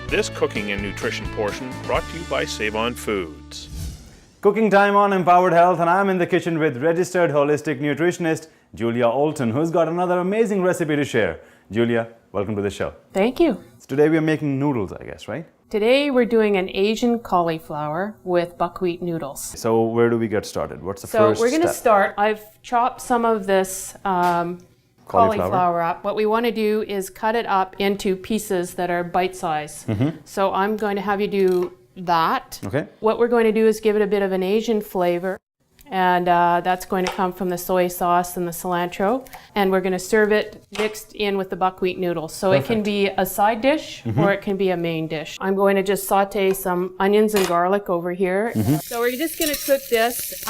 This cooking and nutrition portion brought to you by Save On Foods. Cooking time on Empowered Health, and I'm in the kitchen with registered holistic nutritionist Julia Olton, who's got another amazing recipe to share. Julia, welcome to the show. Thank you. So today we are making noodles, I guess, right? Today we're doing an Asian cauliflower with buckwheat noodles. So where do we get started? What's the first So we're going to step? start. I've chopped some of this cauliflower up. What we want to do is cut it up into pieces that are bite-size. So I'm going to have you do that. Okay. What we're going to do is give it a bit of an Asian flavor. And that's going to come from the soy sauce and the cilantro. And we're going to serve it mixed in with the buckwheat noodles. So It can be a side dish or it can be a main dish. I'm going to just saute some onions and garlic over here. So we're just going to cook this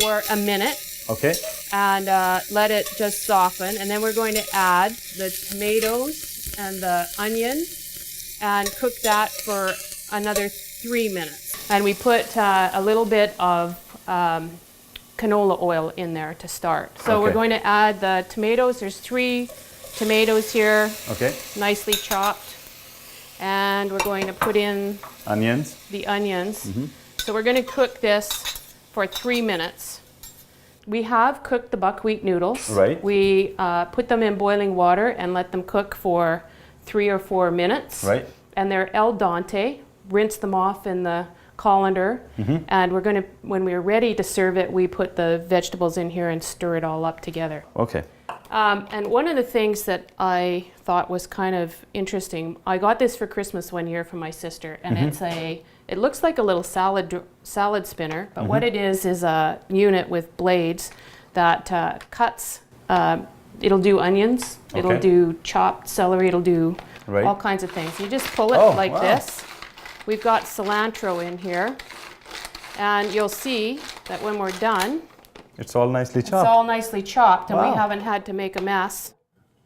for a minute. Okay. And let it just soften. And then we're going to add the tomatoes and the onion and cook that for another 3 minutes. And we put a little bit of canola oil in there to start. So we're going to add the tomatoes. There's 3 tomatoes here, nicely chopped. And we're going to put in the onions. So we're going to cook this for 3 minutes. We have cooked the buckwheat noodles. Right. We put them in boiling water and let them cook for 3 or 4 minutes. Right. And they're al dente. Rinse them off in the colander, and we're going to, when we're ready to serve it, we put the vegetables in here and stir it all up together. Okay. And one of the things that I thought was kind of interesting, I got this for Christmas one year from my sister, and it looks like a little salad spinner, but what it is a unit with blades that cuts. It'll do onions, it'll do chopped celery, it'll do all kinds of things. You just pull it like this. We've got cilantro in here, and you'll see that when we're done, it's all nicely chopped. It's all nicely chopped, and we haven't had to make a mess.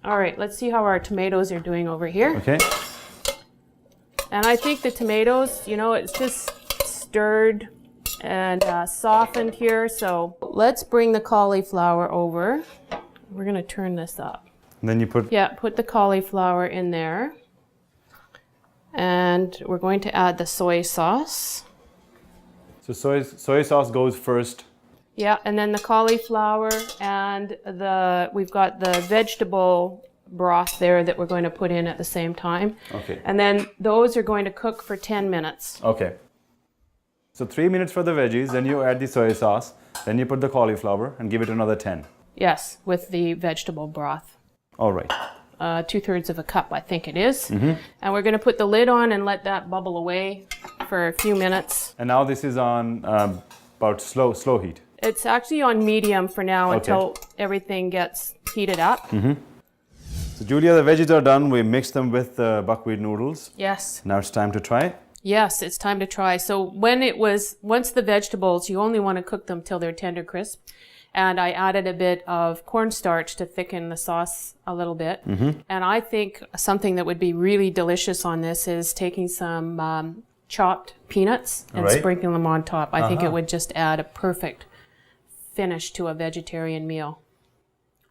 All right, let's see how our tomatoes are doing over here. Okay. And I think the tomatoes, you know, it's just stirred and softened here. So let's bring the cauliflower over. We're going to turn this up. And then you put... Yeah, put the cauliflower in there. And we're going to add the soy sauce. So soy sauce goes first. Yeah, and then the cauliflower and we've got the vegetable broth there that we're going to put in at the same time. Okay. And then those are going to cook for 10 minutes. Okay. So 3 minutes for the veggies, then you add the soy sauce, then you put the cauliflower and give it another 10. Yes, with the vegetable broth. All right. 2/3 of a cup, I think it is. And we're going to put the lid on and let that bubble away for a few minutes. And now this is on about slow heat. It's actually on medium for now until everything gets heated up. So Julia, the veggies are done. We mixed them with the buckwheat noodles. Yes. Now it's time to try it. Yes, it's time to try. So once the vegetables, you only want to cook them till they're tender crisp. And I added a bit of cornstarch to thicken the sauce a little bit. And I think something that would be really delicious on this is taking some chopped peanuts and sprinkling them on top. I think it would just add a perfect finish to a vegetarian meal.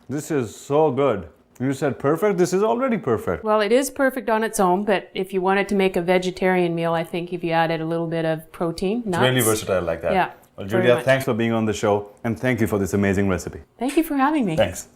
This is so good. You said perfect. This is already perfect. Well, it is perfect on its own, but if you wanted to make a vegetarian meal, I think if you added a little bit of protein, nuts. It's really versatile like that. Yeah. Well, Julia, thanks for being on the show, and thank you for this amazing recipe. Thank you for having me. Thanks.